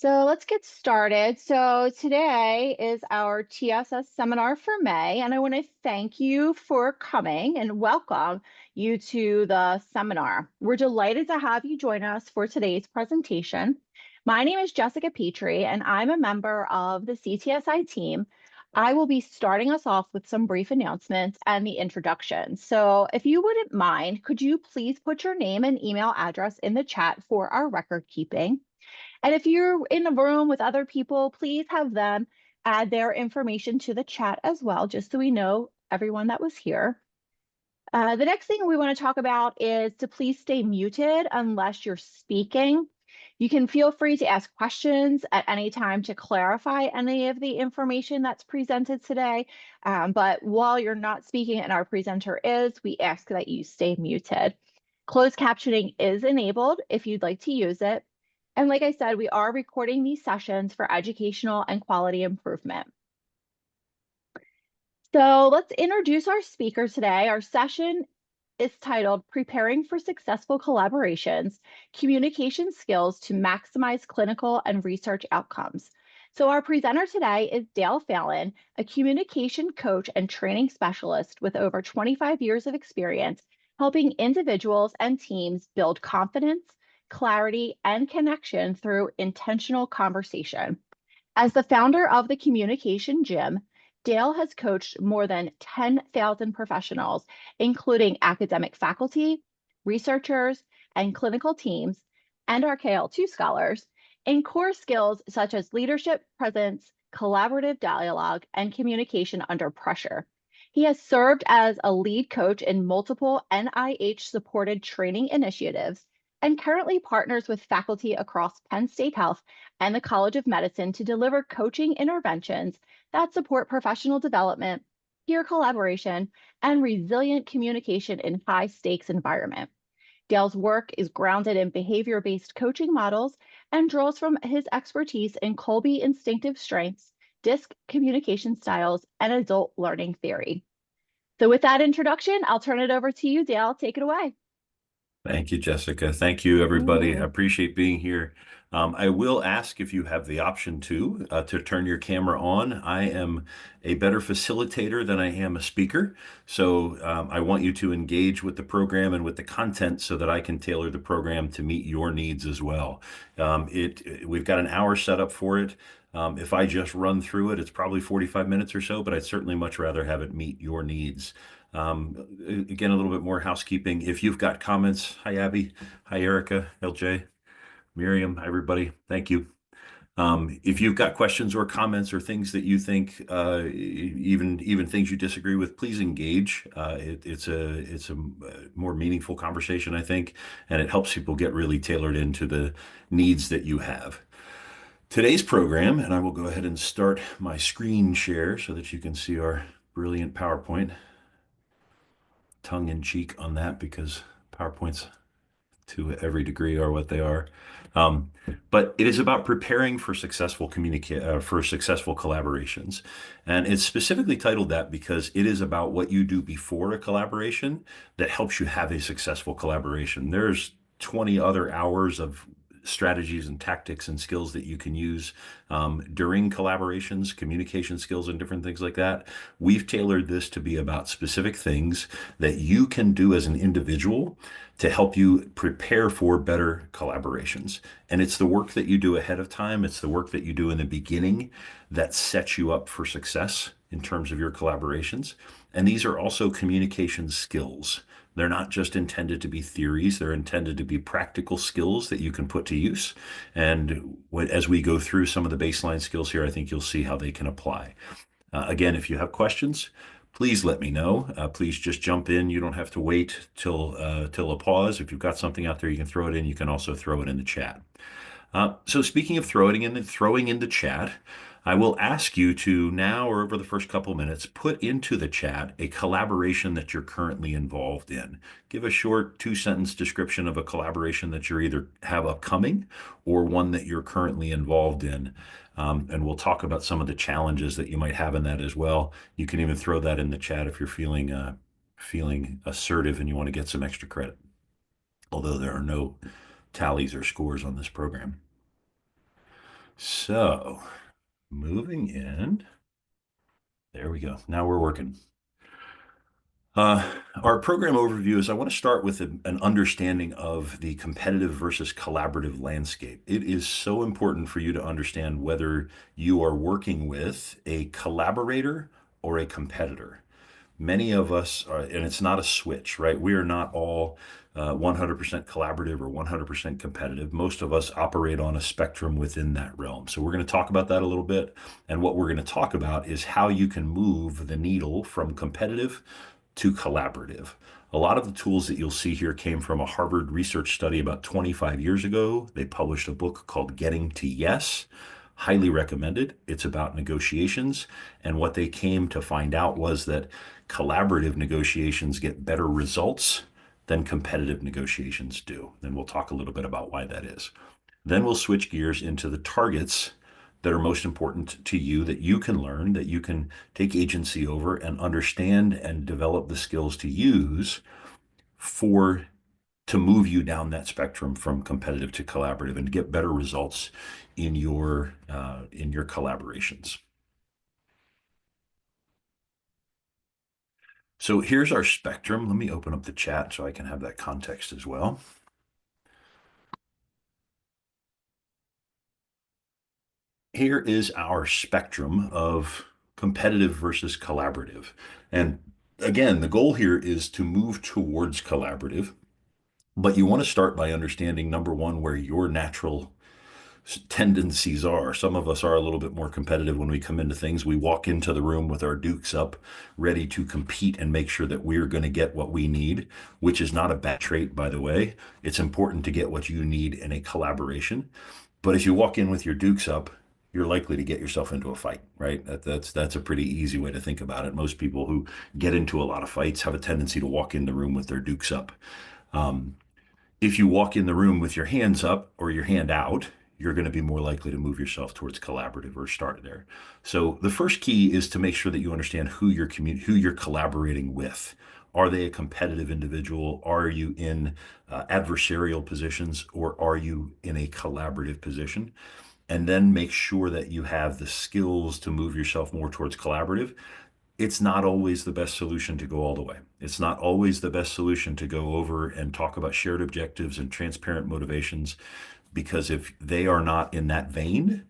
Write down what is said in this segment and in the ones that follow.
So let's get started. So today is our TSS seminar for May, and I want to thank you for coming and welcome you to the seminar. We're delighted to have you join us for today's presentation. My name is Jessica Petrie, and I'm a member of the CTSI team. I will be starting us off with some brief announcements and the introduction. So if you wouldn't mind, could you please put your name and email address in the chat for our record keeping? And if you're in a room with other people, please have them add their information to the chat as well, just so we know everyone that was here. The next thing we want to talk about is to please stay muted unless you're speaking. You can feel free to ask questions at any time to clarify any of the information that's presented today. But while you're not speaking and our presenter is, we ask that you stay muted. Closed captioning is enabled if you'd like to use it. And like I said, we are recording these sessions for educational and quality improvement. So let's introduce our speaker today. Our session is titled Preparing for Successful Collaborations, Communication Skills to Maximize Clinical and Research Outcomes. So our presenter today is Dale Fallon, a communication coach and training specialist with over 25 years of experience helping individuals and teams build confidence, clarity, and connection through intentional conversation. As the founder of the Communication Gym, Dale has coached more than 10,000 professionals, including academic faculty, researchers, and clinical teams, and our KL2 scholars, in core skills such as leadership, presence, collaborative dialogue, and communication under pressure. He has served as a lead coach in multiple NIH-supported training initiatives and currently partners with faculty across Penn State Health and the College of Medicine to deliver coaching interventions that support professional development, peer collaboration, and resilient communication in high-stakes environment. Dale's work is grounded in behavior-based coaching models and draws from his expertise in Kolbe instinctive strengths, DISC communication styles, and adult learning theory. So with that introduction, I'll turn it over to you, Dale. Take it away. Thank you, Jessica. Thank you, everybody. I Mhm. appreciate being here. I will ask if you have the option to turn your camera on. I am a better facilitator than I am a speaker. So I want you to engage with the program and with the content so that I can tailor the program to meet your needs as well. We've got an hour set up for it. If I just run through it, it's probably 45 minutes or so, but I'd certainly much rather have it meet your needs. Again, a little bit more housekeeping. If you've got comments, hi, Abby. Hi, Erica, LJ, Miriam, hi, everybody. Thank you. If you've got questions or comments or things that you think, even things you disagree with, please engage. It's a more meaningful conversation, I think, and it helps people get really tailored into the needs that you have. Today's program, and I will go ahead and start my screen share so that you can see our brilliant PowerPoint. Tongue in cheek on that because PowerPoints to every degree are what they are. But it is about preparing for successful collaborations. And it's specifically titled that because it is about what you do before a collaboration that helps you have a successful collaboration. There's 20 other hours of strategies and tactics and skills that you can use during collaborations, communication skills, and different things like that. We've tailored this to be about specific things that you can do as an individual to help you prepare for better collaborations. And it's the work that you do ahead of time, it's the work that you do in the beginning that sets you up for success in terms of your collaborations. And these are also communication skills. They're not just intended to be theories, they're intended to be practical skills that you can put to use. And as we go through some of the baseline skills here, I think you'll see how they can apply. Again, if you have questions, please let me know. Please just jump in. You don't have to wait till a pause. If you've got something out there, you can throw it in. You can also throw it in the chat. So speaking of throwing in the chat, I will ask you to now or over the first couple minutes, put into the chat a collaboration that you're currently involved in. Give a short 2-sentence description of a collaboration that you're either have upcoming or one that you're currently involved in. And we'll talk about some of the challenges that you might have in that as well. You can even throw that in the chat if you're feeling assertive and you want to get some extra credit, although there are no tallies or scores on this program. So moving in, there we go. Now we're working. Our program overview is I want to start with an understanding of the competitive versus collaborative landscape. It is so important for you to understand whether you are working with a collaborator or a competitor. Many of us are, and it's not a switch, right? We are not all 100% collaborative or 100% competitive. Most of us operate on a spectrum within that realm. So we're going to talk about that a little bit. And what we're going to talk about is how you can move the needle from competitive to collaborative. A lot of the tools that you'll see here came from a Harvard research study about 25 years ago. They published a book called Getting to Yes. Highly recommended. It's about negotiations. And what they came to find out was that collaborative negotiations get better results than competitive negotiations do. And we'll talk a little bit about why that is. Then we'll switch gears into the targets that are most important to you that you can learn, that you can take agency over and understand and develop the skills to use for to move you down that spectrum from competitive to collaborative and get better results in your collaborations. So here's our spectrum. Let me open up the chat so I can have that context as well. Here is our spectrum of competitive versus collaborative. And again, the goal here is to move towards collaborative, but you want to start by understanding number one, where your natural tendencies are. Some of us are a little bit more competitive when we come into things. We walk into the room with our dukes up, ready to compete and make sure that we're going to get what we need, which is not a bad trait, by the way. It's important to get what you need in a collaboration. But if you walk in with your dukes up, you're likely to get yourself into a fight, right? That's a pretty easy way to think about it. Most people who get into a lot of fights have a tendency to walk in the room with their dukes up. Um, if you walk in the room with your hands up or your hand out, you're going to be more likely to move yourself towards collaborative or start there. So the first key is to make sure that you understand who you're collaborating with. Are they a competitive individual? Are you in adversarial positions, or are you in a collaborative position? And then make sure that you have the skills to move yourself more towards collaborative. It's not always the best solution to go all the way. It's not always the best solution to go over and talk about shared objectives and transparent motivations, because if they are not in that vein,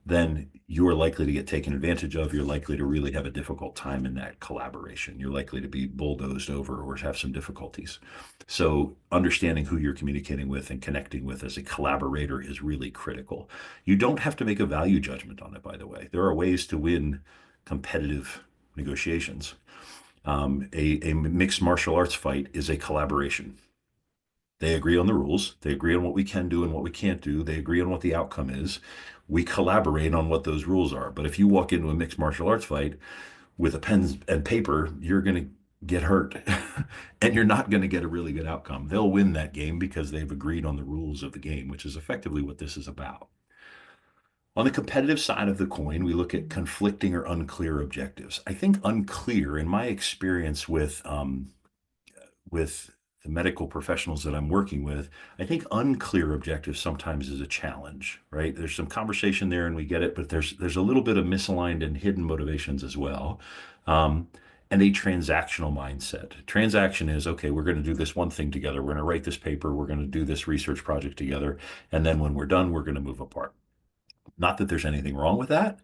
then you are likely to get taken advantage of. You're likely to really have a difficult time in that collaboration. You're likely to be bulldozed over or have some difficulties. So understanding who you're communicating with and connecting with as a collaborator is really critical. You don't have to make a value judgment on it, by the way. There are ways to win competitive negotiations. A mixed martial arts fight is a collaboration. They agree on the rules. They agree on what we can do and what we can't do. They agree on what the outcome is. We collaborate on what those rules are. But if you walk into a mixed martial arts fight with a pen and paper, you're going to get hurt and you're not going to get a really good outcome. They'll win that game because they've agreed on the rules of the game, which is effectively what this is about. On the competitive side of the coin, we look at conflicting or unclear objectives. I think unclear, in my experience with the medical professionals that I'm working with, I think unclear objectives sometimes is a challenge, right? There's some conversation there and we get it, but there's a little bit of misaligned and hidden motivations as well. And a transactional mindset. Transaction is, okay, we're going to do this one thing together. We're going to write this paper. We're going to do this research project together. And then when we're done, we're going to move apart. Not that there's anything wrong with that,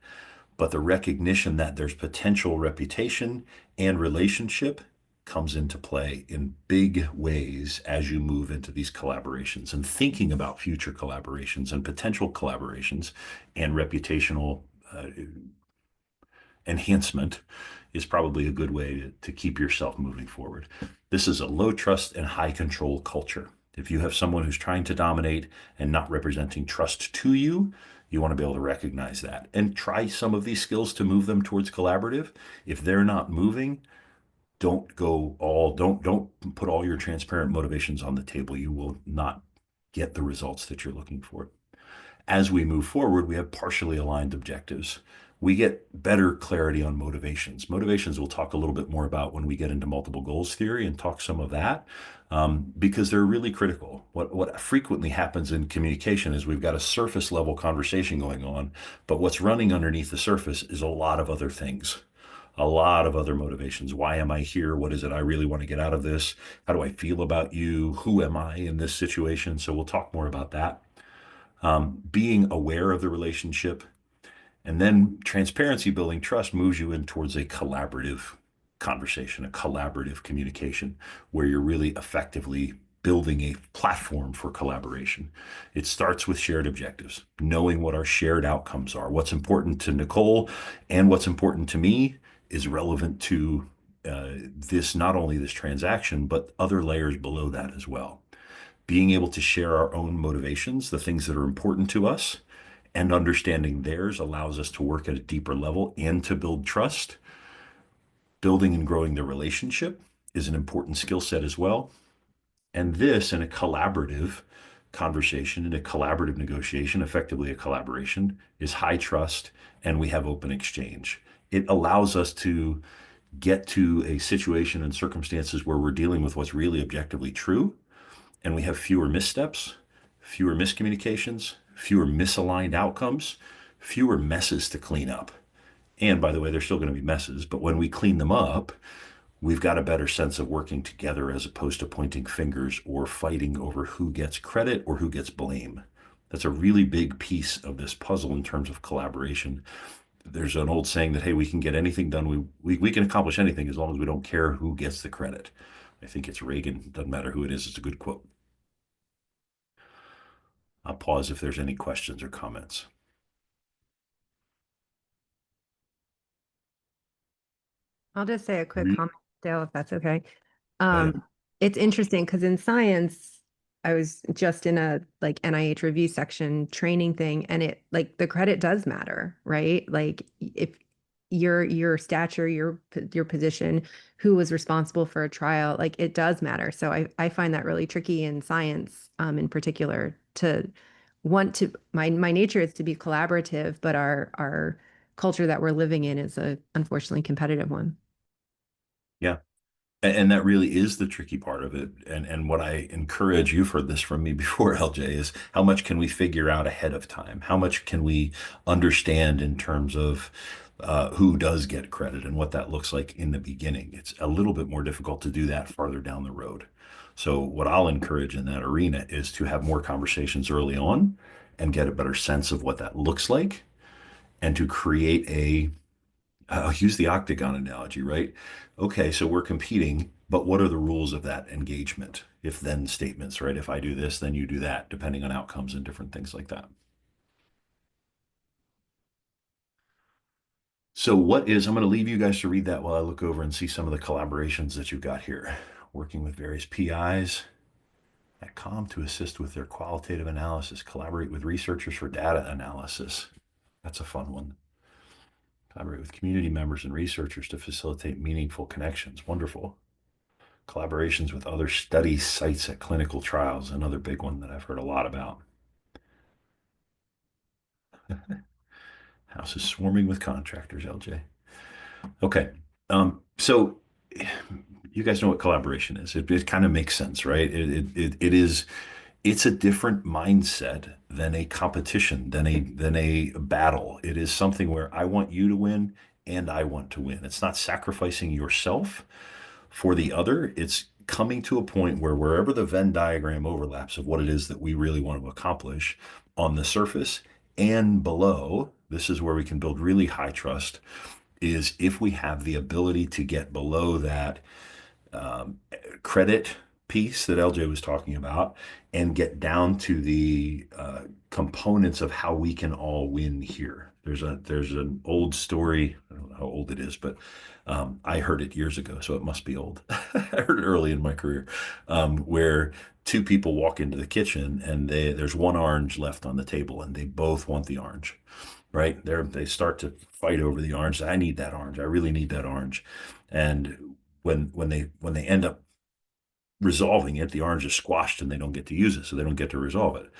but the recognition that there's potential reputation and relationship comes into play in big ways as you move into these collaborations, and thinking about future collaborations and potential collaborations and reputational enhancement is probably a good way to keep yourself moving forward. This is a low trust and high control culture. If you have someone who's trying to dominate and not representing trust to you, you want to be able to recognize that and try some of these skills to move them towards collaborative. If they're not moving, don't put all your transparent motivations on the table. You will not get the results that you're looking for. As we move forward, we have partially aligned objectives. We get better clarity on motivations. Motivations we'll talk a little bit more about when we get into multiple goals theory and talk some of that, because they're really critical. What frequently happens in communication is we've got a surface level conversation going on, but what's running underneath the surface is a lot of other things, a lot of other motivations. Why am I here? What is it I really want to get out of this? How do I feel about you? Who am I in this situation? So we'll talk more about that. Being aware of the relationship, and then transparency building trust moves you in towards a collaborative conversation, a collaborative communication, where you're really effectively building a platform for collaboration. It starts with shared objectives, knowing what our shared outcomes are. What's important to Nicole and what's important to me is relevant to this, not only this transaction, but other layers below that as well. Being able to share our own motivations, the things that are important to us, and understanding theirs allows us to work at a deeper level and to build trust. Building and growing the relationship is an important skill set as well. And this, in a collaborative conversation, in a collaborative negotiation, effectively a collaboration, is high trust, and we have open exchange. It allows us to get to a situation and circumstances where we're dealing with what's really objectively true, and we have fewer missteps, fewer miscommunications, fewer misaligned outcomes, fewer messes to clean up. And by the way, there's still going to be messes, but when we clean them up, we've got a better sense of working together as opposed to pointing fingers or fighting over who gets credit or who gets blame. That's a really big piece of this puzzle in terms of collaboration. There's an old saying that, hey, we can get anything done. We can accomplish anything as long as we don't care who gets the credit. I think it's Reagan. Doesn't matter who it is. It's a good quote. I'll pause if there's any questions or comments. I'll just say a quick Re- comment, Dale, if that's okay. Go ahead. It's interesting because in science, I was just in a like NIH review section training thing, and it like the credit does matter, right? Like if your stature, your position, who was responsible for a trial, like it does matter. So I find that really tricky in science, in particular, to want to my nature is to be collaborative, but our culture that we're living in is a unfortunately competitive one. Yeah. And that really is the tricky part of it. And what I encourage, you've heard this from me before, LJ, is how much can we figure out ahead of time? How much can we understand in terms of who does get credit and what that looks like in the beginning? It's a little bit more difficult to do that farther down the road. So what I'll encourage in that arena is to have more conversations early on and get a better sense of what that looks like, and to create a I'll use the octagon analogy, right? Okay, so we're competing, but what are the rules of that engagement? If then statements, right? If I do this, then you do that, depending on outcomes and different things like that. So, I'm going to leave you guys to read that while I look over and see some of the collaborations that you've got here. Working with various PIs at COM to assist with their qualitative analysis, collaborate with researchers for data analysis. That's a fun one. Collaborate with community members and researchers to facilitate meaningful connections. Wonderful. Collaborations with other study sites at clinical trials, another big one that I've heard a lot about. House is swarming with contractors, LJ. Okay. So you guys know what collaboration is. It kind of makes sense, right? It's a different mindset than a competition, than a battle. It is something where I want you to win and I want to win. It's not sacrificing yourself for the other. It's coming to a point where wherever the Venn diagram overlaps of what it is that we really want to accomplish on the surface and below, this is where we can build really high trust, is if we have the ability to get below that um, credit piece that LJ was talking about and get down to the components of how we can all win here. There's an old story. I don't know how old it is, but I heard it years ago, so it must be old. I heard it early in my career, where two people walk into the kitchen and there's one orange left on the table, and they both want the orange. Right? They start to fight over the orange. I need that orange. I really need that orange. And when they end up resolving it, the orange is squashed and they don't get to use it, so they don't get to resolve it.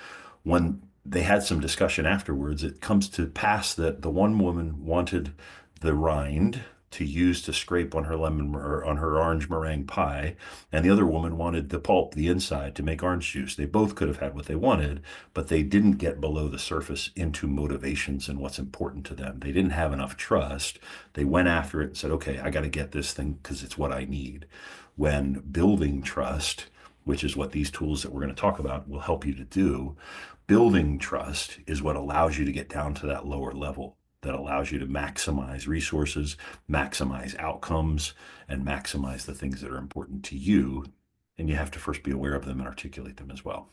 When they had some discussion afterwards. It comes to pass that the one woman wanted the rind to use to scrape on her lemon or on her orange meringue pie, and the other woman wanted the pulp, the inside, to make orange juice. They both could have had what they wanted, but they didn't get below the surface into motivations and what's important to them. They didn't have enough trust. They went after it and said, okay, I got to get this thing because it's what I need. When building trust, which is what these tools that we're going to talk about will help you to do, building trust is what allows you to get down to that lower level, that allows you to maximize resources, maximize outcomes, and maximize the things that are important to you. And you have to first be aware of them and articulate them as well.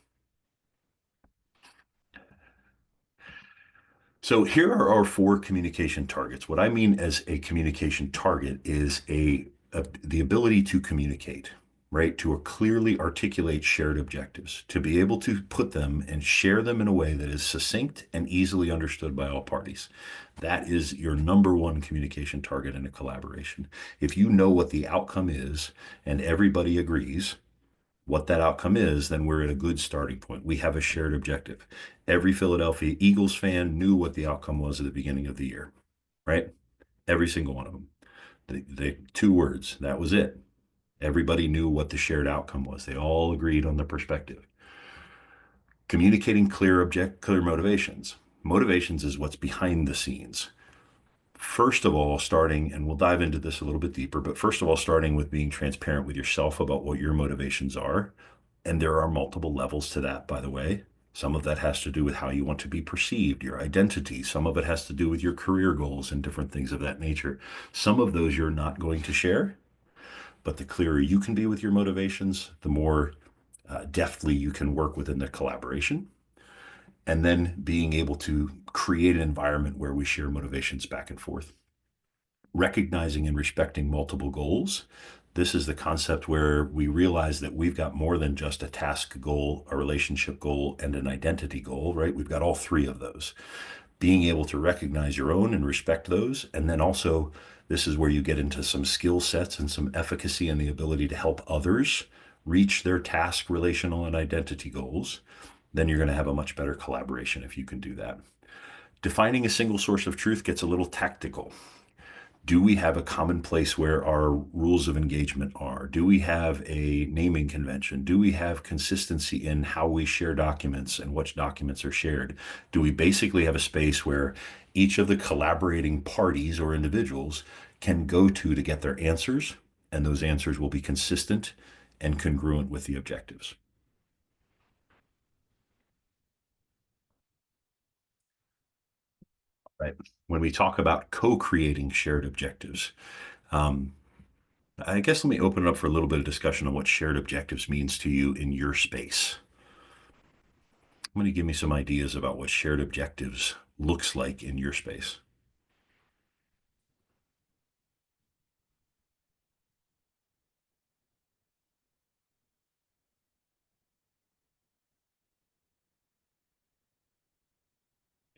So here are our 4 communication targets. What I mean as a communication target is the ability to communicate, right? To clearly articulate shared objectives, to be able to put them and share them in a way that is succinct and easily understood by all parties. That is your number one communication target in a collaboration. If you know what the outcome is and everybody agrees what that outcome is, then we're at a good starting point. We have a shared objective. Every Philadelphia Eagles fan knew what the outcome was at the beginning of the year, right? Every single one of them. The 2 words, that was it. Everybody knew what the shared outcome was. They all agreed on the perspective. Communicating clear motivations. Motivations is what's behind the scenes. First of all, starting, and we'll dive into this a little bit deeper, but first of all, starting with being transparent with yourself about what your motivations are. And there are multiple levels to that, by the way. Some of that has to do with how you want to be perceived, your identity. Some of it has to do with your career goals and different things of that nature. Some of those you're not going to share, but the clearer you can be with your motivations, the more deftly you can work within the collaboration. And then being able to create an environment where we share motivations back and forth. Recognizing and respecting multiple goals. This is the concept where we realize that we've got more than just a task goal, a relationship goal, and an identity goal, right? We've got all 3 of those. Being able to recognize your own and respect those. And then also, this is where you get into some skill sets and some efficacy and the ability to help others reach their task, relational, and identity goals. Then you're going to have a much better collaboration if you can do that. Defining a single source of truth gets a little tactical. Do we have a common place where our rules of engagement are? Do we have a naming convention? Do we have consistency in how we share documents and which documents are shared? Do we basically have a space where each of the collaborating parties or individuals can go to get their answers, and those answers will be consistent and congruent with the objectives? Right. When we talk about co-creating shared objectives, I guess let me open it up for a little bit of discussion on what shared objectives means to you in your space. I'm going to give me some ideas about what shared objectives looks like in your space.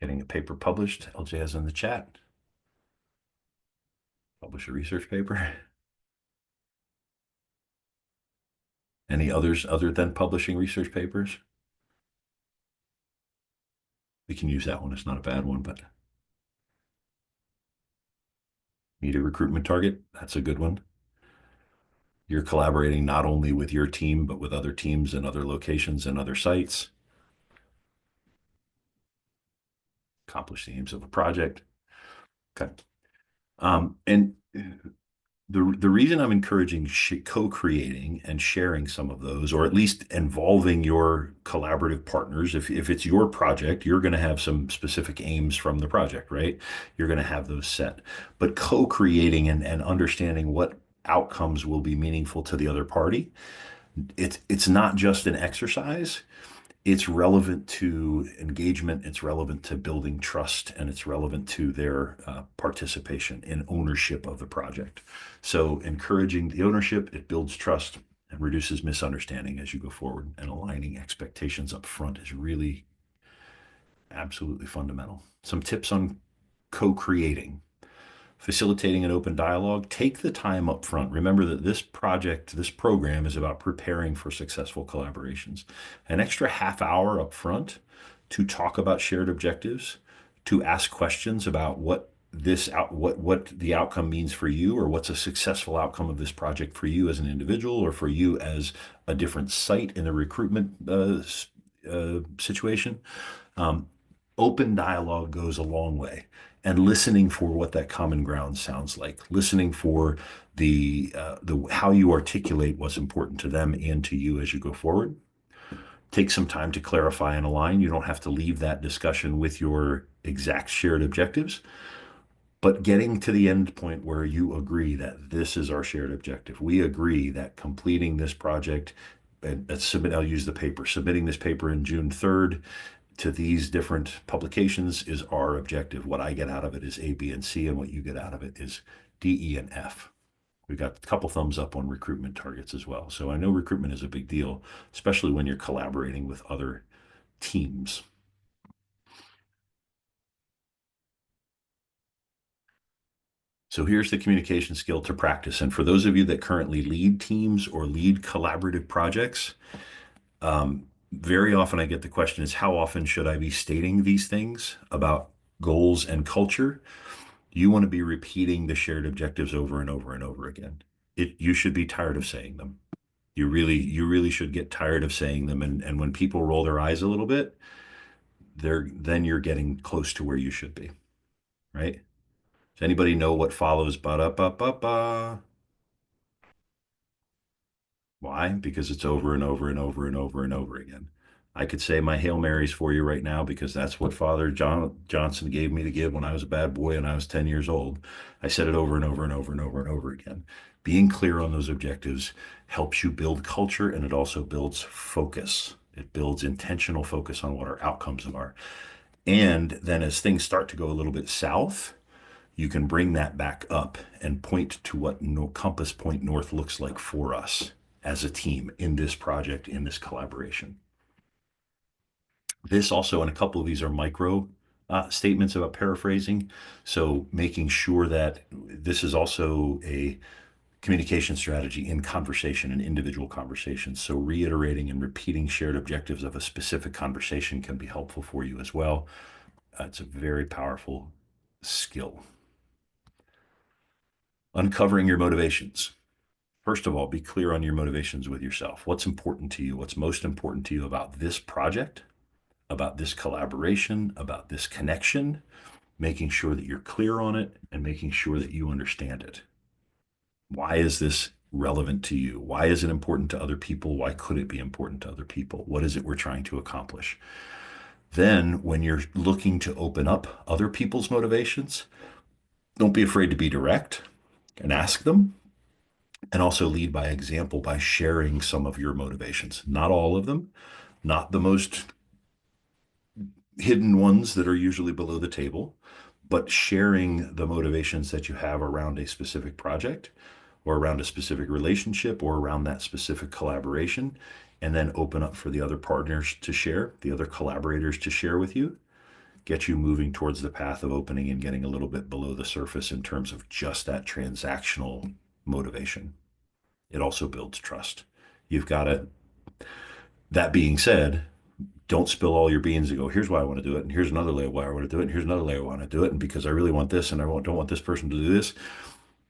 Getting a paper published, LJ has in the chat. Publish a research paper. Any others other than publishing research papers? We can use that one. It's not a bad one, but meet a recruitment target. That's a good one. You're collaborating not only with your team, but with other teams and other locations and other sites. Accomplish the aims of a project. Okay. And the reason I'm encouraging co-creating and sharing some of those, or at least involving your collaborative partners, if it's your project, you're going to have some specific aims from the project, right? You're going to have those set. But co-creating and understanding what outcomes will be meaningful to the other party, it's not just an exercise. It's relevant to engagement, it's relevant to building trust, and it's relevant to their participation in ownership of the project. So encouraging the ownership, it builds trust and reduces misunderstanding as you go forward. And aligning expectations up front is really absolutely fundamental. Some tips on co-creating. Facilitating an open dialogue, take the time up front. Remember that this project, this program is about preparing for successful collaborations. An extra half hour up front to talk about shared objectives, to ask questions about what the outcome means for you, or what's a successful outcome of this project for you as an individual, or for you as a different site in the recruitment situation. Um, Open dialogue goes a long way, and listening for what that common ground sounds like, listening for the how you articulate what's important to them and to you as you go forward. Take some time to clarify and align. You don't have to leave that discussion with your exact shared objectives, but getting to the end point where you agree that this is our shared objective. We agree that completing this project and I'll use the paper, submitting this paper in June 3rd to these different publications is our objective. What I get out of it is A, B, and C, and what you get out of it is D, E, and F. We got a couple thumbs up on recruitment targets as well. So I know recruitment is a big deal, especially when you're collaborating with other teams. So here's the communication skill to practice. And for those of you that currently lead teams or lead collaborative projects, very often I get the question is, how often should I be stating these things about goals and culture? You want to be repeating the shared objectives over and over and over again. You should be tired of saying them. You really should get tired of saying them. And when people roll their eyes a little bit, then you're getting close to where you should be, right? Does anybody know what follows ba-da-ba-ba-ba? Why? Because it's over and over and over and over and over again. I could say my Hail Marys for you right now because that's what Father Johnson gave me to give when I was a bad boy and I was 10 years old. I said it over and over and over and over and over again. Being clear on those objectives helps you build culture, and it also builds focus. It builds intentional focus on what our outcomes are. And then as things start to go a little bit south, you can bring that back up and point to what compass point north looks like for us as a team in this project, in this collaboration. This also, and a couple of these are micro statements about paraphrasing. So making sure that this is also a communication strategy in conversation and individual conversations. So reiterating and repeating shared objectives of a specific conversation can be helpful for you as well. It's a very powerful skill. Uncovering your motivations. First of all, be clear on your motivations with yourself. What's important to you? What's most important to you about this project, about this collaboration, about this connection? Making sure that you're clear on it and making sure that you understand it. Why is this relevant to you? Why is it important to other people? Why could it be important to other people? What is it we're trying to accomplish? Then, when you're looking to open up other people's motivations, don't be afraid to be direct and ask them. And also lead by example by sharing some of your motivations. Not all of them, not the most hidden ones that are usually below the table, but sharing the motivations that you have around a specific project or around a specific relationship or around that specific collaboration, and then open up for the other partners to share, the other collaborators to share with you, get you moving towards the path of opening and getting a little bit below the surface in terms of just that transactional motivation. It also builds trust. You've got to, that being said, don't spill all your beans and go, here's why I want to do it. And here's another layer why I want to do it. And here's another layer why I want to do it. And because I really want this and I don't want this person to do this,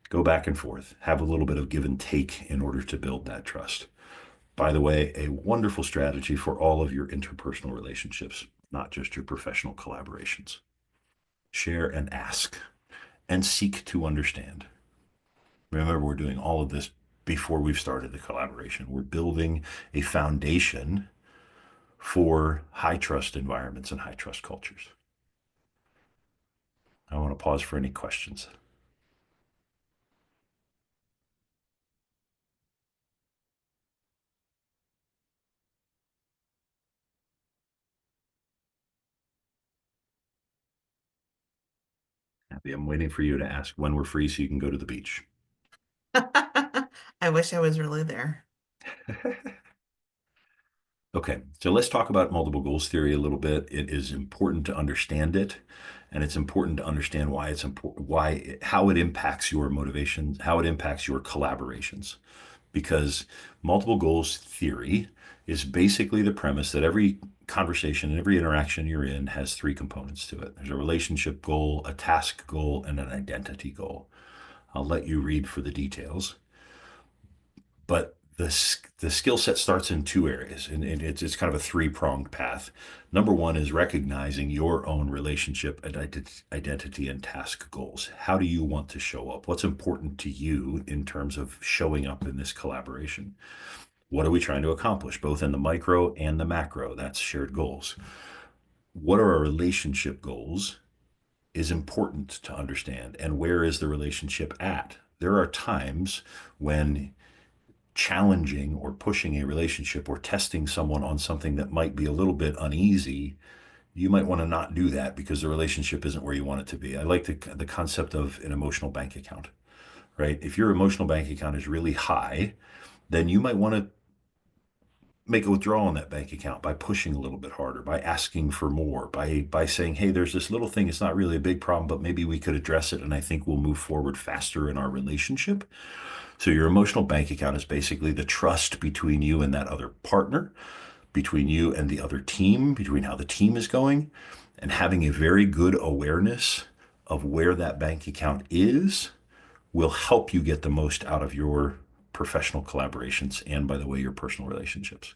go back and forth. Have a little bit of give and take in order to build that trust. By the way, a wonderful strategy for all of your interpersonal relationships, not just your professional collaborations. Share and ask and seek to understand. Remember, we're doing all of this before we've started the collaboration. We're building a foundation for high trust environments and high trust cultures. I want to pause for any questions. Happy. I'm waiting for you to ask when we're free so you can go to the beach. I wish I was really there. Okay, so let's talk about multiple goals theory a little bit. It is important to understand it, and it's important to understand why it's important, how it impacts your motivations, how it impacts your collaborations. Because multiple goals theory is basically the premise that every conversation and every interaction you're in has three components to it. There's a relationship goal, a task goal, and an identity goal. I'll let you read for the details. But the skill set starts in two areas, and it's kind of a three-pronged path. Number one is recognizing your own relationship, identity, and task goals. How do you want to show up? What's important to you in terms of showing up in this collaboration? What are we trying to accomplish, both in the micro and the macro? That's shared goals. What are our relationship goals is important to understand, and where is the relationship at? There are times when challenging or pushing a relationship or testing someone on something that might be a little bit uneasy, you might want to not do that because the relationship isn't where you want it to be. I like the concept of an emotional bank account, right? If your emotional bank account is really high, then you might want to make a withdrawal on that bank account by pushing a little bit harder, by asking for more, by saying, hey, there's this little thing, it's not really a big problem, but maybe we could address it, and I think we'll move forward faster in our relationship. So your emotional bank account is basically the trust between you and that other partner, between you and the other team, between how the team is going, and having a very good awareness of where that bank account is will help you get the most out of your professional collaborations and, by the way, your personal relationships.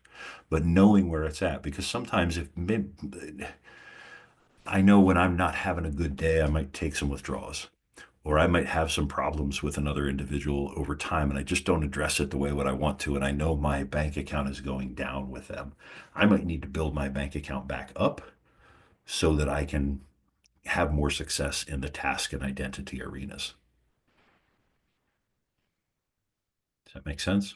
But knowing where it's at, because sometimes if I know when I'm not having a good day, I might take some withdrawals, or I might have some problems with another individual over time, and I just don't address it the way what I want to, and I know my bank account is going down with them. I might need to build my bank account back up so that I can have more success in the task and identity arenas. Does that make sense?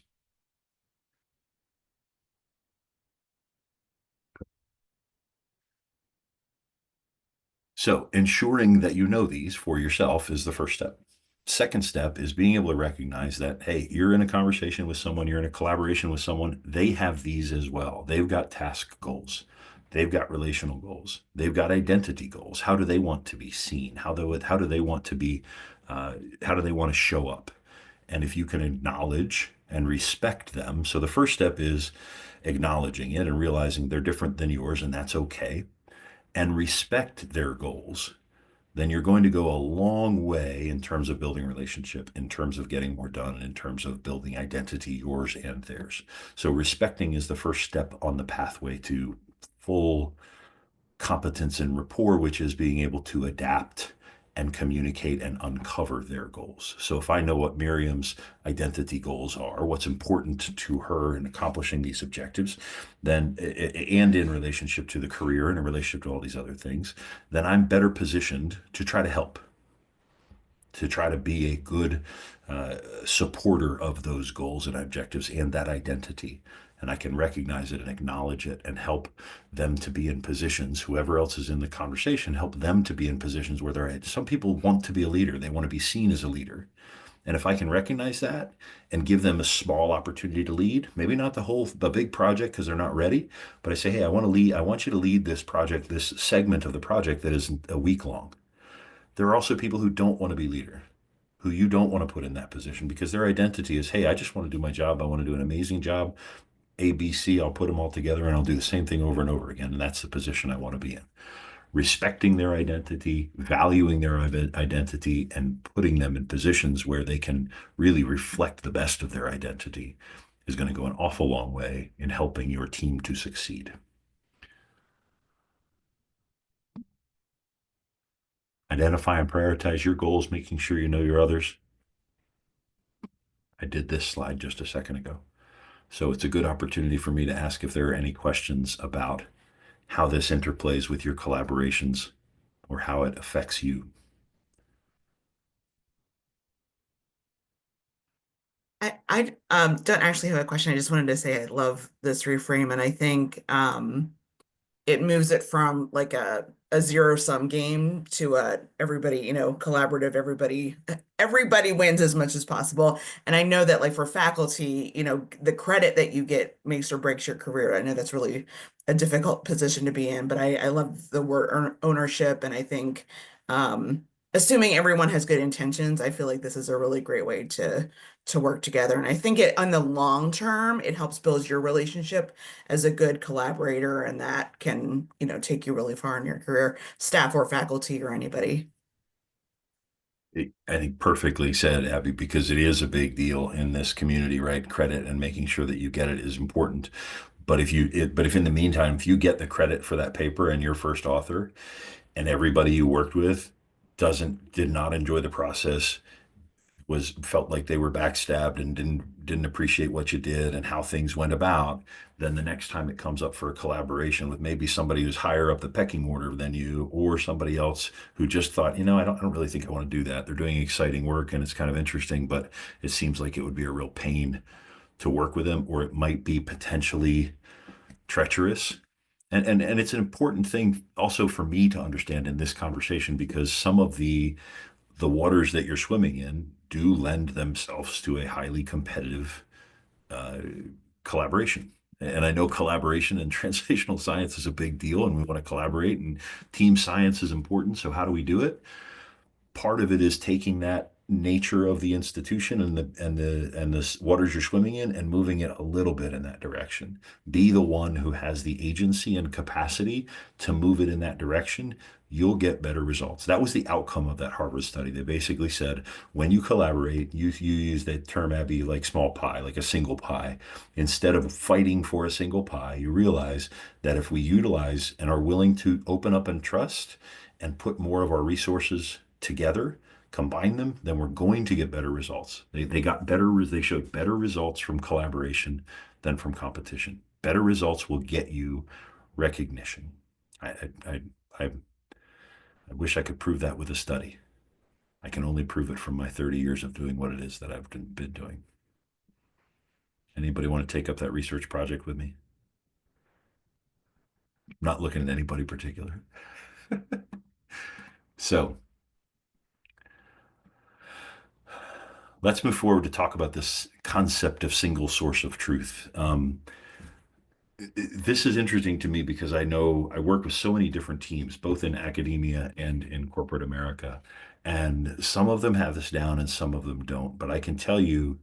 So ensuring that you know these for yourself is the first step. Second step is being able to recognize that, hey, you're in a conversation with someone, you're in a collaboration with someone, they have these as well. They've got task goals. They've got relational goals. They've got identity goals. How do they want to be seen? How do they want to be, how do they want to show up? And if you can acknowledge and respect them. So the first step is acknowledging it and realizing they're different than yours, and that's okay, and respect their goals, then you're going to go a long way in terms of building relationship, in terms of getting more done, and in terms of building identity, yours and theirs. So respecting is the first step on the pathway to full competence and rapport, which is being able to adapt and communicate and uncover their goals. So if I know what Miriam's identity goals are, what's important to her in accomplishing these objectives, then, and in relationship to the career and in relationship to all these other things, then I'm better positioned to try to help, to try to be a good supporter of those goals and objectives and that identity. And I can recognize it and acknowledge it and help them to be in positions, whoever else is in the conversation, help them to be in positions where they're at. Some people want to be a leader. They want to be seen as a leader. And if I can recognize that and give them a small opportunity to lead, maybe not the big project because they're not ready, but I say, hey, I want to lead. I want you to lead this project, this segment of the project that is a week long. There are also people who don't want to be leader, who you don't want to put in that position because their identity is, hey, I just want to do my job. I want to do an amazing job. A, B, C, I'll put them all together and I'll do the same thing over and over again. And that's the position I want to be in. Respecting their identity, valuing their identity, and putting them in positions where they can really reflect the best of their identity is going to go an awful long way in helping your team to succeed. Identify and prioritize your goals, making sure you know your others. I did this slide just a second ago. So it's a good opportunity for me to ask if there are any questions about how this interplays with your collaborations or how it affects you. I don't actually have a question. I just wanted to say I love this reframe, and I think it moves it from like a zero-sum game to a everybody, collaborative, everybody wins as much as possible. And I know that like for faculty, the credit that you get makes or breaks your career. I know that's really a difficult position to be in, but I love the word ownership, and I think assuming everyone has good intentions, I feel like this is a really great way to work together. And I think it on the long term, it helps build your relationship as a good collaborator, and that can, take you really far in your career, staff or faculty or anybody. I think perfectly said, Abby, because it is a big deal in this community, right? Credit and making sure that you get it is important. But if in the meantime, if you get the credit for that paper and you're first author, and everybody you worked with did not enjoy the process, felt like they were backstabbed and didn't appreciate what you did and how things went about, then the next time it comes up for a collaboration with maybe somebody who's higher up the pecking order than you, or somebody else who just thought, I don't really think I want to do that. They're doing exciting work and it's kind of interesting, but it seems like it would be a real pain to work with them, or it might be potentially treacherous. And it's an important thing also for me to understand in this conversation, because some of the waters that you're swimming in do lend themselves to a highly competitive uh, collaboration. And I know collaboration in translational science is a big deal, and we want to collaborate, and team science is important. So how do we do it? Part of it is taking that nature of the institution and the waters you're swimming in and moving it a little bit in that direction. Be the one who has the agency and capacity to move it in that direction. You'll get better results. That was the outcome of that Harvard study. They basically said when you collaborate, you use the term, Abby, like small pie, like a single pie. Instead of fighting for a single pie, you realize that if we utilize and are willing to open up and trust and put more of our resources together, combine them, then we're going to get better results. They showed better results from collaboration than from competition. Better results will get you recognition. I, I, I, I wish I could prove that with a study. I can only prove it from my 30 years of doing what it is that I've been doing. Anybody want to take up that research project with me? I'm not looking at anybody particular. So let's move forward to talk about this concept of single source of truth. This is interesting to me because I know I work with so many different teams, both in academia and in corporate America. And some of them have this down and some of them don't. But I can tell you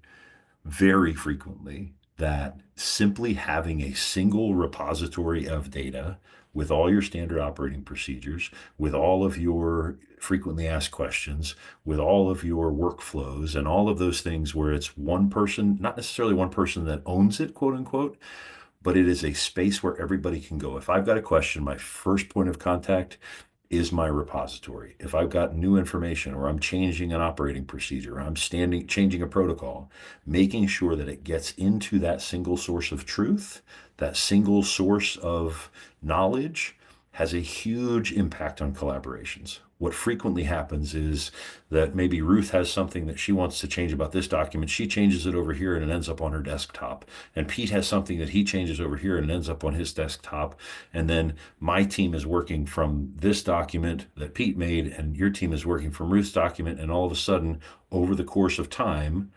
very frequently that simply having a single repository of data with all your standard operating procedures, with all of your frequently asked questions, with all of your workflows, and all of those things where it's one person, not necessarily one person that owns it, quote unquote, but it is a space where everybody can go. If I've got a question, my first point of contact is my repository. If I've got new information or I'm changing an operating procedure, changing a protocol, making sure that it gets into that single source of truth, that single source of knowledge, has a huge impact on collaborations. What frequently happens is that maybe Ruth has something that she wants to change about this document. She changes it over here and it ends up on her desktop. And Pete has something that he changes over here and it ends up on his desktop. And then my team is working from this document that Pete made, and your team is working from Ruth's document. And all of a sudden, over the course of time,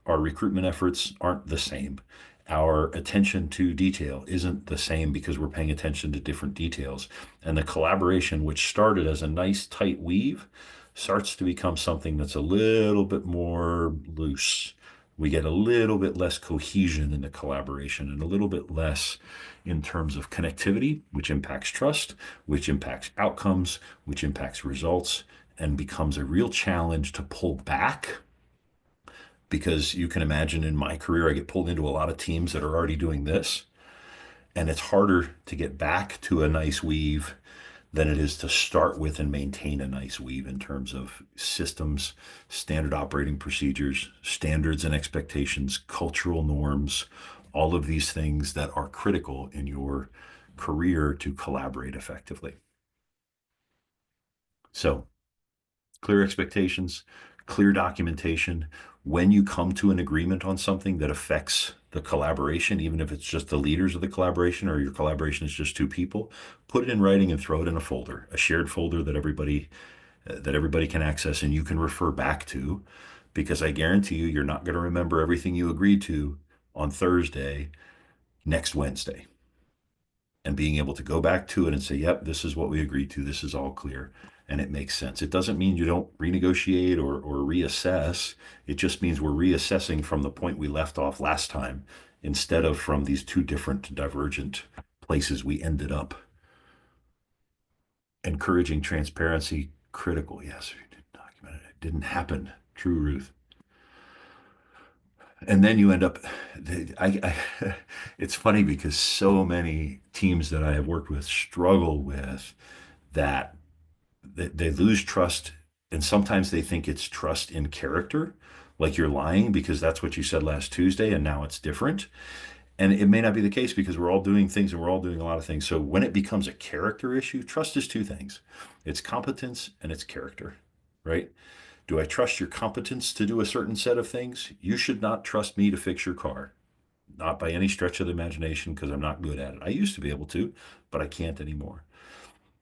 our recruitment efforts aren't the same. Our attention to detail isn't the same because we're paying attention to different details. And the collaboration, which started as a nice tight weave, starts to become something that's a little bit more loose. We get a little bit less cohesion in the collaboration and a little bit less in terms of connectivity, which impacts trust, which impacts outcomes, which impacts results, and becomes a real challenge to pull back, because you can imagine in my career, I get pulled into a lot of teams that are already doing this. And it's harder to get back to a nice weave than it is to start with and maintain a nice weave in terms of systems, standard operating procedures, standards and expectations, cultural norms, all of these things that are critical in your career to collaborate effectively. So clear expectations, clear documentation. When you come to an agreement on something that affects the collaboration, even if it's just the leaders of the collaboration or your collaboration is just two people, put it in writing and throw it in a folder, a shared folder that everybody can access and you can refer back to, because I guarantee you're not going to remember everything you agreed to on Thursday next Wednesday. And being able to go back to it and say, yep, this is what we agreed to. This is all clear. and it makes sense. It doesn't mean you don't renegotiate or reassess. It just means we're reassessing from the point we left off last time instead of from these two different divergent places we ended up. Encouraging transparency, critical. Yes, we did document it. It didn't happen. True, Ruth. And then you end up, it's funny because so many teams that I have worked with struggle with that they lose trust, and sometimes they think it's trust in character, like you're lying because that's what you said last Tuesday and now it's different. And it may not be the case because we're all doing things and we're all doing a lot of things. So when it becomes a character issue, trust is two things. It's competence and it's character, right? Do I trust your competence to do a certain set of things? You should not trust me to fix your car. Not by any stretch of the imagination, because I'm not good at it. I used to be able to, but I can't anymore.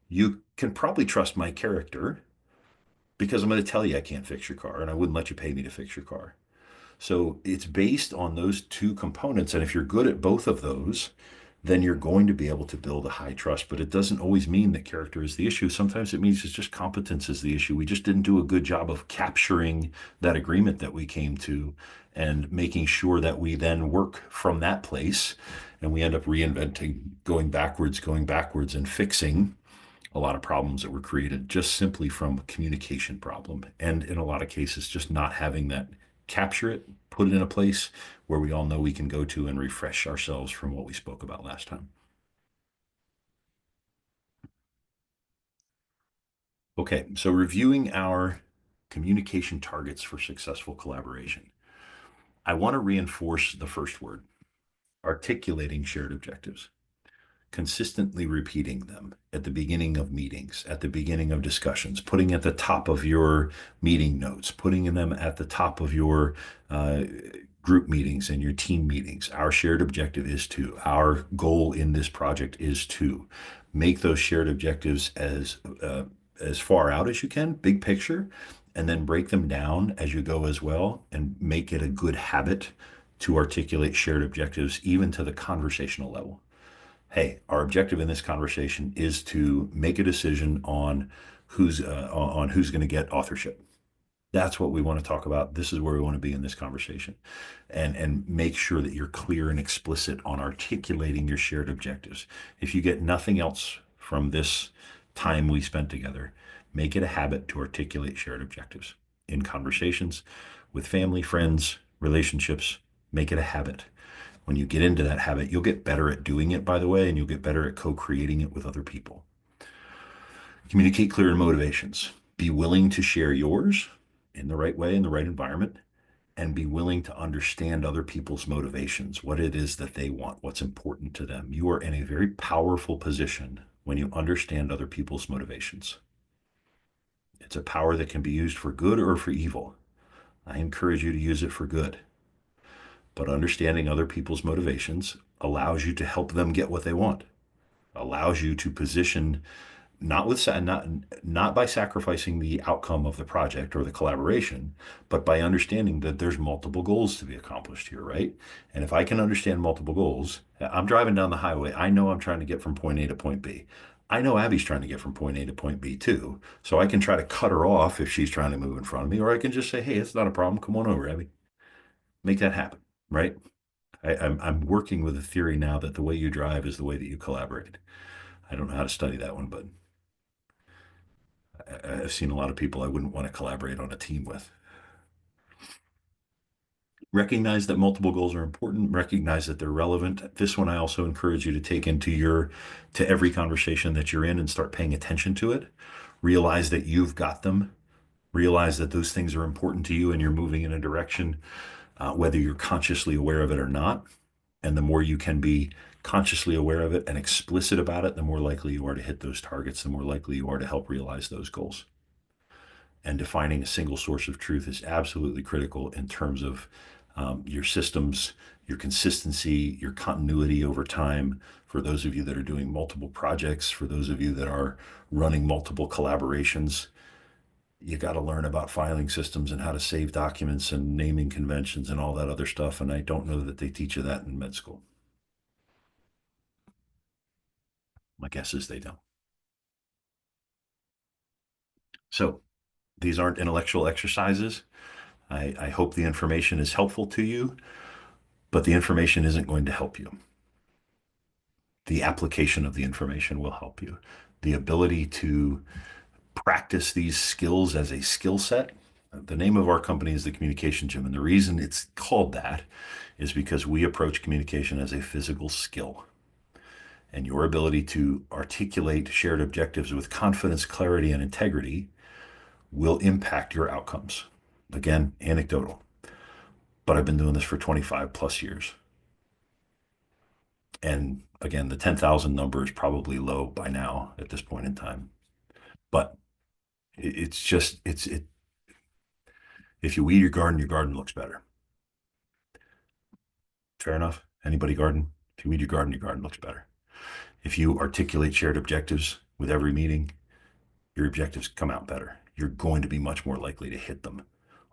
You can probably trust my character because I'm going to tell you I can't fix your car and I wouldn't let you pay me to fix your car. So it's based on those two components. And if you're good at both of those, then you're going to be able to build a high trust. But it doesn't always mean that character is the issue. Sometimes it means it's just competence is the issue. We just didn't do a good job of capturing that agreement that we came to and making sure that we then work from that place. And we end up reinventing, going backwards, and fixing a lot of problems that were created just simply from a communication problem. And in a lot of cases, just not having that capture it, put it in a place where we all know we can go to and refresh ourselves from what we spoke about last time. Okay, so reviewing our communication targets for successful collaboration. I want to reinforce the first word, articulating shared objectives. Consistently repeating them at the beginning of meetings, at the beginning of discussions, putting at the top of your meeting notes, putting them at the top of your group meetings and your team meetings. Our shared objective is to, our goal in this project is to make those shared objectives as far out as you can, big picture, and then break them down as you go as well, and make it a good habit to articulate shared objectives, even to the conversational level. Hey, our objective in this conversation is to make a decision on who's going to get authorship. That's what we want to talk about. This is where we want to be in this conversation, and make sure that you're clear and explicit on articulating your shared objectives. If you get nothing else from this time we spent together, make it a habit to articulate shared objectives in conversations with family, friends, relationships. Make it a habit. When you get into that habit, you'll get better at doing it, by the way, and you'll get better at co-creating it with other people. Communicate clear motivations. Be willing to share yours in the right way, in the right environment, and be willing to understand other people's motivations, what it is that they want, what's important to them. You are in a very powerful position when you understand other people's motivations. It's a power that can be used for good or for evil. I encourage you to use it for good. But understanding other people's motivations allows you to help them get what they want, allows you to position not by sacrificing the outcome of the project or the collaboration, but by understanding that there's multiple goals to be accomplished here, right? And if I can understand multiple goals, I'm driving down the highway. I know I'm trying to get from point A to point B. I know Abby's trying to get from point A to point B too. So I can try to cut her off if she's trying to move in front of me, or I can just say, hey, it's not a problem. Come on over, Abby. Make that happen, right? I'm working with a theory now that the way you drive is the way that you collaborate. I don't know how to study that one, but I've seen a lot of people I wouldn't want to collaborate on a team with. Recognize that multiple goals are important. Recognize that they're relevant. This one I also encourage you to take to every conversation that you're in and start paying attention to it. Realize that you've got them. Realize that those things are important to you and you're moving in a direction, whether you're consciously aware of it or not. And the more you can be consciously aware of it and explicit about it, the more likely you are to hit those targets, the more likely you are to help realize those goals. And defining a single source of truth is absolutely critical in terms of your systems, your consistency, your continuity over time. For those of you that are doing multiple projects, for those of you that are running multiple collaborations, you got to learn about filing systems and how to save documents and naming conventions and all that other stuff. And I don't know that they teach you that in med school. My guess is they don't. So these aren't intellectual exercises. I hope the information is helpful to you, but the information isn't going to help you. The application of the information will help you. The ability to practice these skills as a skill set. The name of our company is the Communication Gym, and the reason it's called that is because we approach communication as a physical skill. And your ability to articulate shared objectives with confidence, clarity, and integrity will impact your outcomes. Again, anecdotal, but I've been doing this for 25 plus years. And again, the 10,000 number is probably low by now at this point in time. But it's just, if you weed your garden looks better. Fair enough. Anybody garden? If you weed your garden looks better. If you articulate shared objectives with every meeting, your objectives come out better. You're going to be much more likely to hit them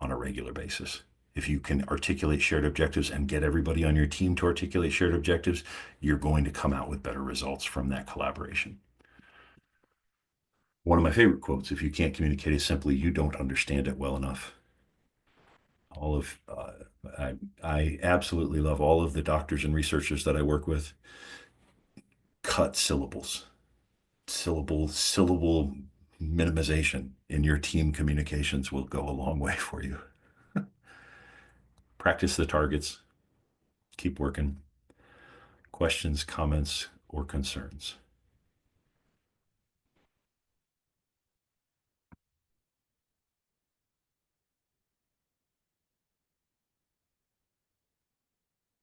on a regular basis. If you can articulate shared objectives and get everybody on your team to articulate shared objectives, you're going to come out with better results from that collaboration. One of my favorite quotes, if you can't communicate it simply, you don't understand it well enough. I absolutely love all of the doctors and researchers that I work with. Cut syllables, syllable minimization in your team communications will go a long way for you. Practice the targets. Keep working. Questions, comments, or concerns?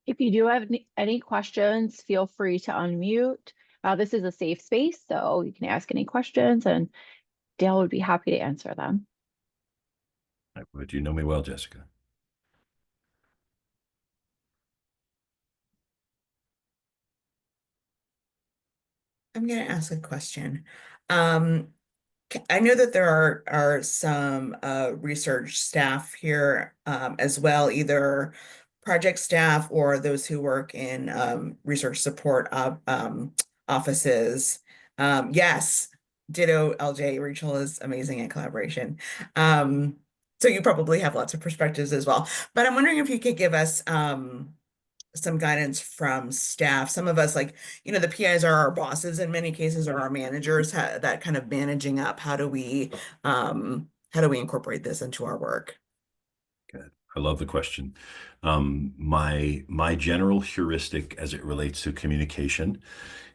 If you do have any questions, feel free to unmute. This is a safe space, so you can ask any questions and Dale would be happy to answer them. But you know me well, Jessica. I'm going to ask a question. I know that there are some research staff here as well, either project staff or those who work in research support offices. Yes, ditto LJ. Rachel is amazing at collaboration. So you probably have lots of perspectives as well. But I'm wondering if you could give us some guidance from staff. Some of us, like, the PIs are our bosses in many cases, or our managers, that kind of managing up. How do we incorporate this into our work? Good. I love the question. My general heuristic as it relates to communication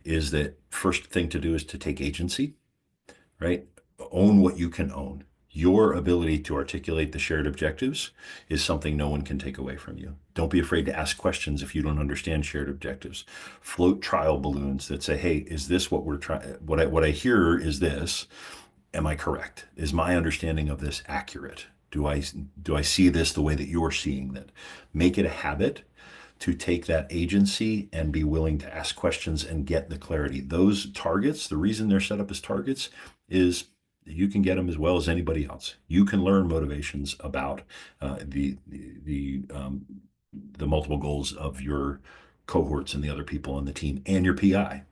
is that first thing to do is to take agency, right? Own what you can own. Your ability to articulate the shared objectives is something no one can take away from you. Don't be afraid to ask questions if you don't understand shared objectives. Float trial balloons that say, hey, is this what we're trying? What I hear is this. Am I correct? Is my understanding of this accurate? Do I see this the way that you're seeing it? Make it a habit to take that agency and be willing to ask questions and get the clarity. Those targets, the reason they're set up as targets is you can get them as well as anybody else. You can learn motivations about the multiple goals of your cohorts and the other people on the team and your PI,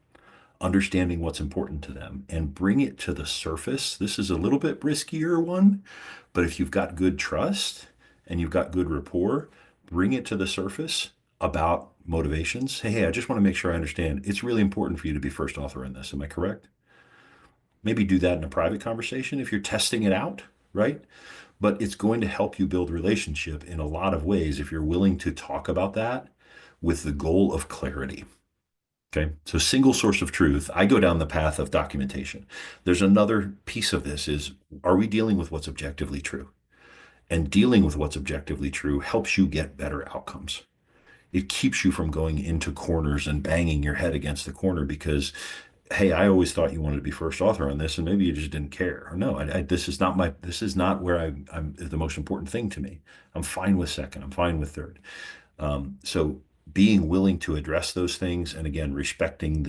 understanding what's important to them and bring it to the surface. This is a little bit riskier one, but if you've got good trust and you've got good rapport, bring it to the surface about motivations. Hey, I just want to make sure I understand. It's really important for you to be first author in this. Am I correct? Maybe do that in a private conversation if you're testing it out, right? But it's going to help you build relationship in a lot of ways if you're willing to talk about that with the goal of clarity. Okay, so single source of truth, I go down the path of documentation. There's another piece of this is, are we dealing with what's objectively true? And dealing with what's objectively true helps you get better outcomes. It keeps you from going into corners and banging your head against the corner because, hey, I always thought you wanted to be first author on this, and maybe you just didn't care. Or no, this is not where I'm the most important thing to me. I'm fine with second. I'm fine with third. So being willing to address those things, and again, respecting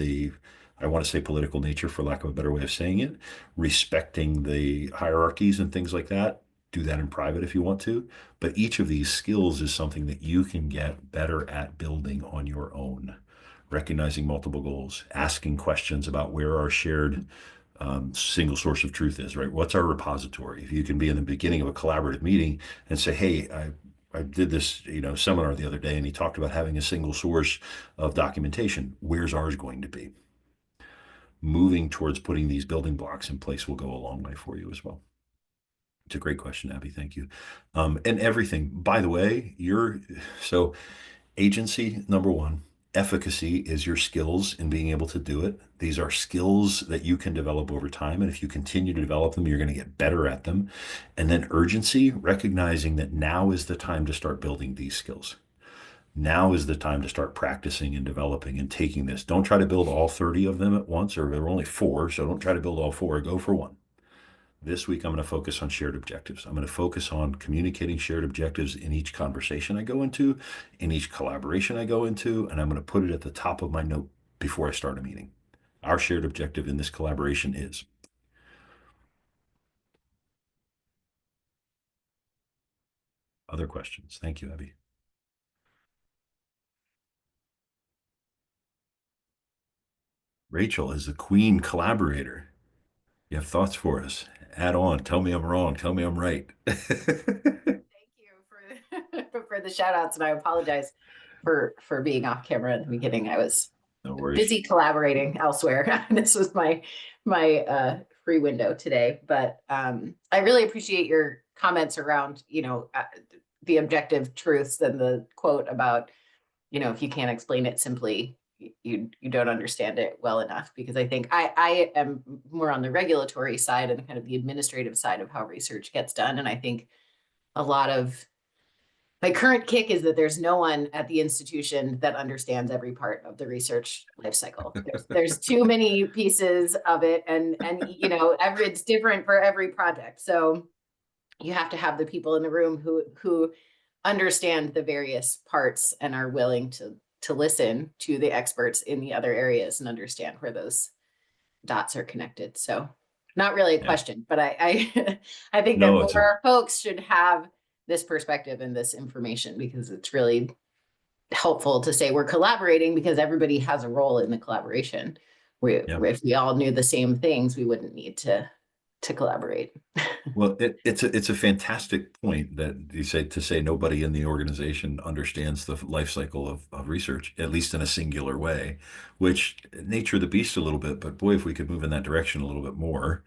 I want to say political nature, for lack of a better way of saying it, respecting the hierarchies and things like that. Do that in private if you want to, but each of these skills is something that you can get better at building on your own. Recognizing multiple goals, asking questions about where our shared single source of truth is, right? What's our repository? If you can be in the beginning of a collaborative meeting and say, hey, I did this, seminar the other day, and he talked about having a single source of documentation. Where's ours going to be? Moving towards putting these building blocks in place will go a long way for you as well. It's a great question, Abby. Thank you. And everything, by the way, so agency, number one, efficacy is your skills in being able to do it. These are skills that you can develop over time. And if you continue to develop them, you're going to get better at them. And then urgency, recognizing that now is the time to start building these skills. Now is the time to start practicing and developing and taking this. Don't try to build all 30 of them at once, or there are only 4. So don't try to build all 4. Go for one. This week, I'm going to focus on shared objectives. I'm going to focus on communicating shared objectives in each conversation I go into, in each collaboration I go into, and I'm going to put it at the top of my note before I start a meeting. Our shared objective in this collaboration is. Other questions? Thank you, Abby. Rachel is the queen collaborator. You have thoughts for us? Add on. Tell me I'm wrong. Tell me I'm right. Thank you for the shout outs, and I apologize for being off camera in the beginning. I was No worries. busy collaborating elsewhere. This was my free window today, but I really appreciate your comments around the objective truths and the quote about if you can't explain it simply, you don't understand it well enough, because I think I am more on the regulatory side and kind of the administrative side of how research gets done. And I think a lot of my current kick is that there's no one at the institution that understands every part of the research life cycle. There's too many pieces of it, and it's different for every project. So you have to have the people in the room who understand the various parts and are willing to listen to the experts in the other areas and understand where those dots are connected. So not really a question, but I I think that more folks should have this perspective and this information, because it's really helpful to say we're collaborating because everybody has a role in the collaboration. If we all knew the same things, we wouldn't need to collaborate. Well, it's a fantastic point that you say nobody in the organization understands the life cycle of research, at least in a singular way, which nature of the beast a little bit. But boy, if we could move in that direction a little bit more,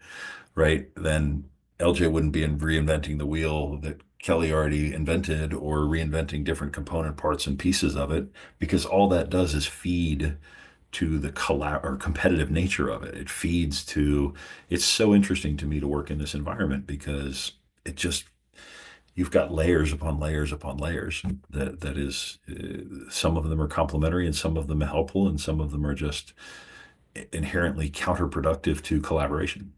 right, then LJ wouldn't be reinventing the wheel that Kelly already invented, or reinventing different component parts and pieces of it, because all that does is feed to the competitive nature of it. It feeds to, it's so interesting to me to work in this environment, because you've got layers upon layers upon layers that is, some of them are complementary and some of them are helpful and some of them are just inherently counterproductive to collaboration.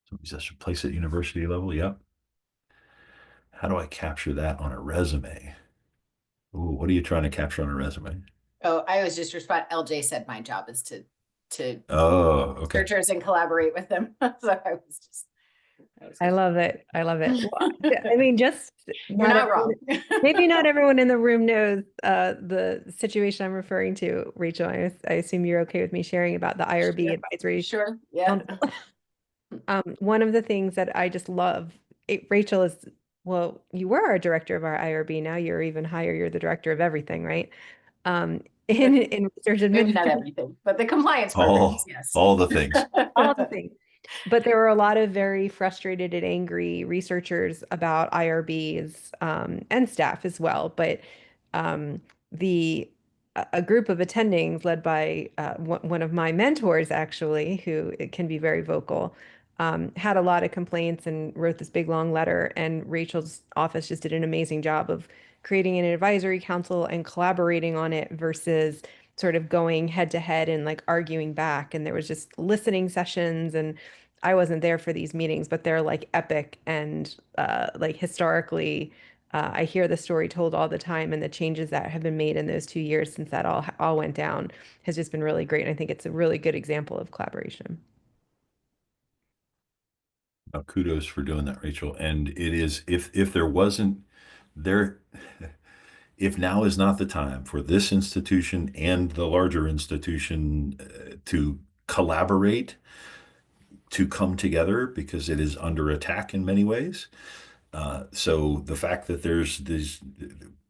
So just place at university level. Yep. How do I capture that on a resume? Ooh, what are you trying to capture on a resume? Oh, I was just responding. LJ said my job is to okay. researchers and collaborate with them. So I love it. I love it. Well, I mean, just you're not wrong. Maybe not everyone in the room knows the situation I'm referring to, Rachel. I assume you're okay with me sharing about the IRB advisory. Sure. Yeah. One of the things that I just love, Rachel, is, well, you were our director of our IRB. Now you're even higher. You're the director of everything, right? In research administration. Not everything, but the compliance programs, yes. All the things. All the things. But there were a lot of very frustrated and angry researchers about IRBs, and staff as well. But a group of attendings led by one of my mentors, actually, who can be very vocal, had a lot of complaints and wrote this big long letter. And Rachel's office just did an amazing job of creating an advisory council and collaborating on it versus sort of going head to head and like arguing back. And there was just listening sessions, and I wasn't there for these meetings, but they're like epic and like historically, I hear the story told all the time, and the changes that have been made in those 2 years since that all went down has just been really great. And I think it's a really good example of collaboration. Kudos for doing that, Rachel. And it is, if there wasn't there, if now is not the time for this institution and the larger institution to collaborate, to come together, because it is under attack in many ways. So the fact that there's this,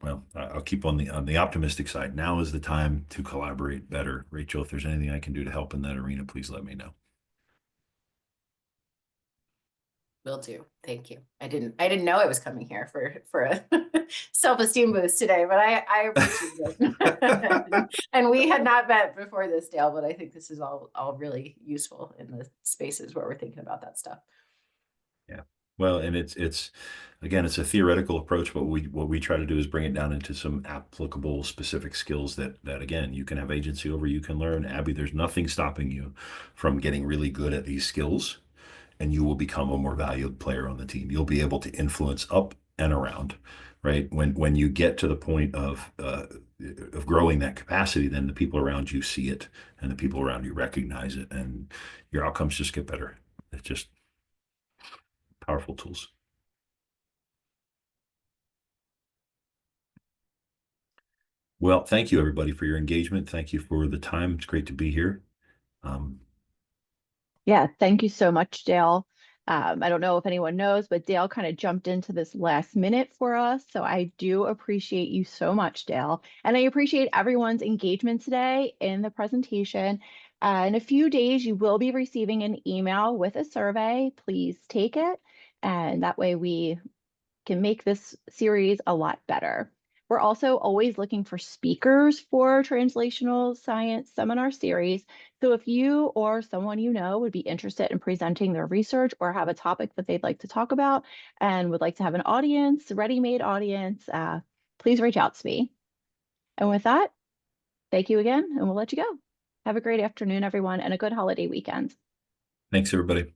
well, I'll keep on the optimistic side. Now is the time to collaborate better. Rachel, if there's anything I can do to help in that arena, please let me know. Will do. Thank you. I didn't know I was coming here for a self-esteem boost today, but I appreciate it. And we had not met before this, Dale, but I think this is all really useful in the spaces where we're thinking about that stuff. Yeah. Well, and it's again, it's a theoretical approach, but what we try to do is bring it down into some applicable specific skills that again, you can have agency over, you can learn. Abby, there's nothing stopping you from getting really good at these skills, and you will become a more valued player on the team. You'll be able to influence up and around, right? When you get to the point of growing that capacity, then the people around you see it, and the people around you recognize it, and your outcomes just get better. It's just powerful tools. Well, thank you everybody for your engagement. Thank you for the time. It's great to be here. Yeah, thank you so much, Dale. I don't know if anyone knows, but Dale kind of jumped into this last minute for us. So I do appreciate you so much, Dale. And I appreciate everyone's engagement today in the presentation. In a few days, you will be receiving an email with a survey. Please take it. And that way we can make this series a lot better. We're also always looking for speakers for translational science seminar series. So if you or someone you know would be interested in presenting their research or have a topic that they'd like to talk about and would like to have an audience, ready-made audience, please reach out to me. And with that, thank you again, and we'll let you go. Have a great afternoon, everyone, and a good holiday weekend. Thanks, everybody.